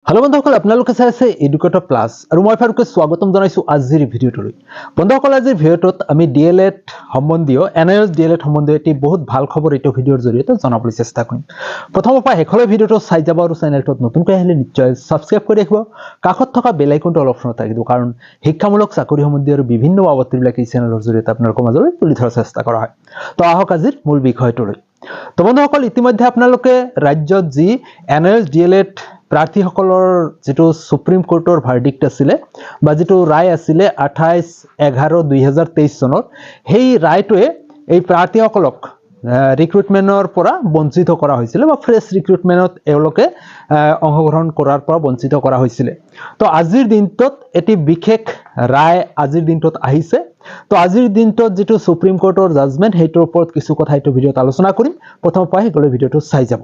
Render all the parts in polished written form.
Hello बंधुসকল আপোনালোকে চাই আছে এডুকেটৰ প্লাস আৰু মই ফাৰুকে স্বাগতম জনাইছো আজিৰ ভিডিঅ'টোলৈ। বন্ধুসকল আজিৰ ভিডিঅ'টোত আমি ডিএলএড সম্বন্ধীয় এনআইএছ ডিএলএড সম্বন্ধীয় এটি বহুত ভাল খবৰ এই ভিডিঅ'ৰ জৰিয়তে জনাবলৈ চেষ্টা কৰিম। প্ৰথমৰ পৰা শেষলৈ ভিডিঅ'টো চাই যাব আৰু চেনেলটোত নতুনকৈ আহিলে নিশ্চয় সাবস্ক্ৰাইব কৰি ৰাখিব। কাষত থকা বেল আইকনটো অপচনত ৰাখিব কাৰণ শিক্ষামূলক চাকৰি সম্বন্ধীয় আৰু বিভিন্ন বাবদবিলাক এই চেনেলৰ জৰিয়তে আপোনালোকৰ মাজলৈ তুলি ধৰাৰ চেষ্টা কৰা হয়। তো আহক আজিৰ মূল বিষয়টোলৈ। তো বন্ধুসকল ইতিমধ্যে আপোনালোকে ৰাজ্যত যি এনআইএছ ডিএলএড প্ৰাৰ্থীসকলৰ যেটো সুপ্ৰিম কোৰ্টৰ ভাৰ্ডিক্ট আছিল বা যেটো ৰায় আছিল 28/11/2023 চনৰ সেই ৰায়টোৱে এই প্ৰাৰ্থীসকলক ৰিক্ৰুটমেন্টৰ পৰা বঞ্চিত কৰা হৈছিল বা ফ্ৰেছ ৰিক্ৰুটমেন্টত এওঁলোকে অংশগ্ৰহণ কৰাৰ পৰা বঞ্চিত কৰা হৈছিল। তো আজিৰ দিনটোত এটি বিশেষ ৰায় আজিৰ দিনটোত আহিছে। তো আজিৰ দিনটোত যেটো সুপ্ৰিম কোৰ্টৰ জাজমেন্ট হেইটোৰ ওপৰত কিছু কথা এই ভিডিঅ'ত আলোচনা কৰিম। প্ৰথম পাই গলে ভিডিঅ'টো চাই যাব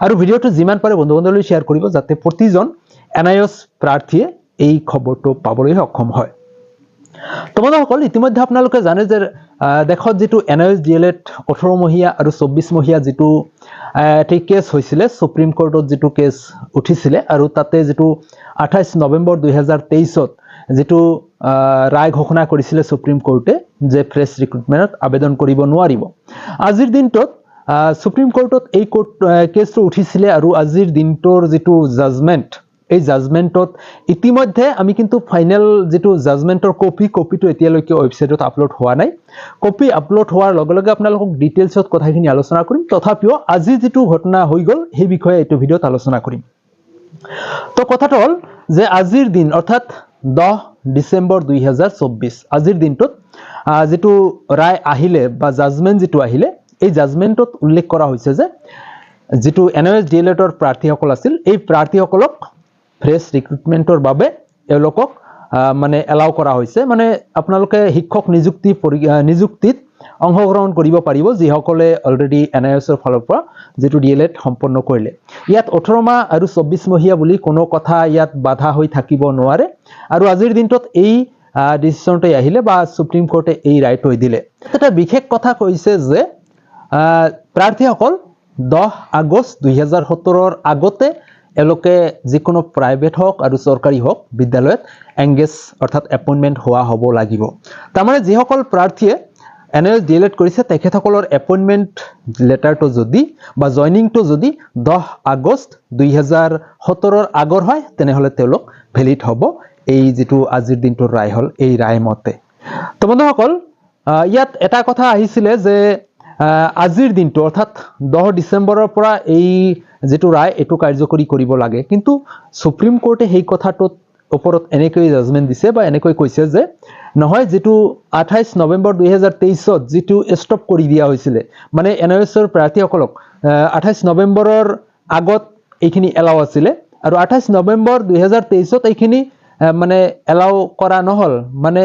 আৰু ভিডিঅ'টো যিমান পাৰে বন্ধু-বান্ধৱলৈ শেয়াৰ কৰিব যাতে প্ৰতিজন এনআইএছ প্ৰাৰ্থীয়ে এই খবৰটো পাবলৈ সক্ষম হয়। তো বন্ধুসকল ইতিমধ্যে আপোনালোকে জানে যে দেখত যেটো এনআইএছ ডিএলএড 18 মহিয়া আৰু 24 মহিয়া যেটো এটি কেছ হৈছিল সুপ্ৰিম কোৰ্টত যেটো কেছ উঠিছিল আৰু তাতে যেটো 28 নৱেম্বৰ 2023ত যেটো ৰায় ঘোষণা কৰিছিল সুপ্ৰিম কোৰ্টে যে ফ্ৰেছ ৰিক্ৰুটমেন্টত আবেদন কৰিব নোৱাৰিব। আজিৰ দিনটোত সুপ্ৰিম কোৰ্টত এই কেছটো উঠিছিল আৰু আজিৰ দিনটোৰ যেটো জাজমেন্ট এই জাজমেন্টত ইতিমধ্যে আমি কিন্তু ফাইনাল যেটো জাজমেন্টৰ কপিটো এতিয়ালৈকে ওয়েবসাইটত আপলোড হোৱা নাই। কপি আপলোড হোৱাৰ লগে লগে আপোনালোকক ডিটেইলছত কথাখিনি আলোচনা কৰিম। তথাপিও আজি যেটো ঘটনা হৈ গল সেই বিষয়ে এই ভিডিঅ'ত আলোচনা কৰিম। তো কথাটো হল যে আজিৰ দিন অৰ্থাৎ 10 ডিসেম্বৰ 2024 আজিৰ দিনটোত যেটো ৰায় আহিলে বা জাজমেন্ট যেটো আহিলে এই জাজমেন্টত উল্লেখ কৰা হৈছে যে যেটো এনআইএছ ডিএলএডৰ প্ৰাৰ্থীসকল আছিল এই প্ৰাৰ্থীসকলক ফ্ৰেছ ৰিক্ৰুটমেন্টৰ বাবে এওঁলোকক মানে এলাউ কৰা হৈছে। মানে আপোনালোকে শিক্ষক নিযুক্তিত অংশগ্ৰহণ কৰিব পাৰিব যিসকলে অলৰেডি এনআইএছৰ ফালৰ পৰা যেটো ডিএলএড সম্পন্ন কৰিলে। ইয়াত 18 মাহ আৰু 24 মহিয়া বুলি কোনো কথা ইয়াত বাধা হৈ থাকিব নোৱাৰে আৰু আজিৰ দিনটোত এই ডিসিশনটো আহিলে বা সুপ্ৰিম কোৰ্টে এই ৰায়টো দিলে। এটা বিশেষ কথা কৈছে যে প্ৰাৰ্থীসকল 10 আগষ্ট 2017ৰ আগতে এলোকে যিকোনো প্ৰাইভেট হওক আৰু চৰকাৰী হওক বিদ্যালয়ত এংগেজ অৰ্থাৎ এপইন্টমেন্ট হোৱা হ'ব লাগিব। তাৰমানে যিসকল প্ৰাৰ্থীয়ে এনআইএছ ডিএলএড কৰিছে তেখেতসকলৰ এপইন্টমেন্ট লেটাৰটো যদি বা জয়নিংটো যদি 10 আগষ্ট 2017ৰ আগৰ হয় তেনেহলে তেওঁলোক ভ্যালিড হ'ব। এই যেটো আজিৰ দিনটোৰ ৰায় হল এই ৰায় মতে। তো বন্ধুসকল ইয়াত এটা কথা আহিছিল যে আজিৰ দিনটো অৰ্থাৎ 10 ডিসেম্বৰৰ পৰা এই যেটো ৰায় এটো কাৰ্যকৰী কৰিব লাগে, কিন্তু সুপ্ৰিম কোৰ্টে সেই কথাটোৰ ওপৰত এনেকৈ জাজমেন্ট দিছে বা এনেকৈ কৈছে যে নহয় যেটো 28 নৱেম্বৰ 2023ত যেটো ষ্টপ কৰি দিয়া হৈছিল মানে এনআইএছৰ প্ৰাৰ্থীসকলক 28 নৱেম্বৰৰ আগত এইখিনি এলাউ আছিল আৰু 28 নৱেম্বৰ 2023ত এইখিনি মানে এলাউ কৰা নহল মানে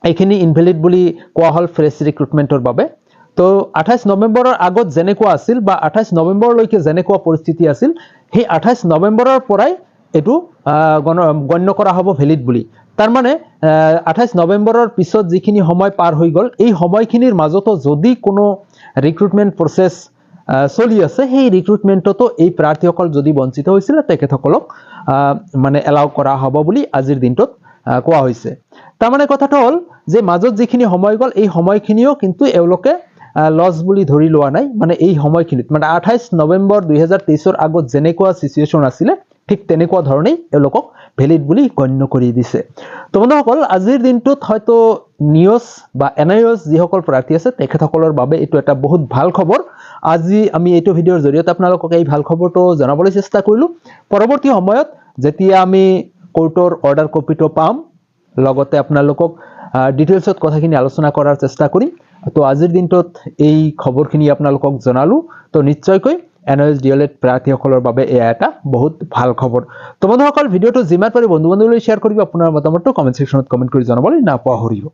এইখিনি ইনভ্যালিড বুলি কোৱা হল ফ্ৰেছ ৰিক্ৰুটমেন্টৰ বাবে। তো 28 নৱেম্বৰৰ আগত যেনেকুৱা আছিল বা 28 নৱেম্বৰলৈকে যেনেকুৱা পৰিস্থিতি আছিল সেই 28 নৱেম্বৰৰ পৰাই এটো গণ্য কৰা হ'ব ভ্যালিড বুলি। তাৰ মানে 28 নৱেম্বৰৰ পিছত যিখিনি সময় পাৰ হৈ গল এই সময়খিনিৰ মাজতো যদি কোনো ৰিক্ৰুটমেন্ট প্ৰসেস চলি আছে সেই ৰিক্ৰুটমেন্টতো এই প্ৰাৰ্থীসকল যদি বঞ্চিত হৈছিল তেখেতসকলক মানে এলাউ কৰা হ'ব বুলি আজিৰ দিনটোত কোৱা হৈছে। তাৰ মানে কথাটো হল যে মাজত যিখিনি সময় গল এই সময়খিনিও কিন্তু এওঁলোকে লস বুলি ধৰি লোৱা নাই। মানে এই সময়খিনিত মানে 28 নৱেম্বৰ 2023ৰ আগত যেনেকুৱা সিচুৱেশন আছিল ঠিক তেনেকুৱা ধৰণেই এওঁলোকক ভ্যালিড বুলি গণ্য কৰি দিছে। তো বন্ধুসকল আজিৰ দিনটোত হয়তো নিউজ বা এনআইএছ যিসকল প্ৰাৰ্থী আছে তেখেতসকলৰ বাবে এটো এটা বহুত ভাল খবৰ। আজি আমি এইটো ভিডিঅ'ৰ জৰিয়তে আপোনালোকক এই ভাল খবৰটো জনাবলৈ চেষ্টা কৰিলো। পৰৱৰ্তী সময়ত যেতিয়া আমি কোৰ্টৰ অৰ্ডাৰ কপিটো পাম লগতে আপোনালোকক ডিটেইলছত কথাখিনি আলোচনা কৰাৰ চেষ্টা কৰিম। তো আজিৰ দিনটোত এই খবৰখিনি আপোনালোকক জনালো। তো নিশ্চয়কৈ এনআইএছ ডিএলএড প্ৰাৰ্থীসকলৰ বাবে এয়া এটা বহুত ভাল খবৰ। তো বন্ধুসকল ভিডিঅ'টো যিমান পাৰে বন্ধু-বান্ধৱলৈ শেয়াৰ কৰিব। আপোনাৰ মতামতটো কমেন্ট সেকশনত কমেন্ট কৰি জনাবলৈ নাপাহৰিব।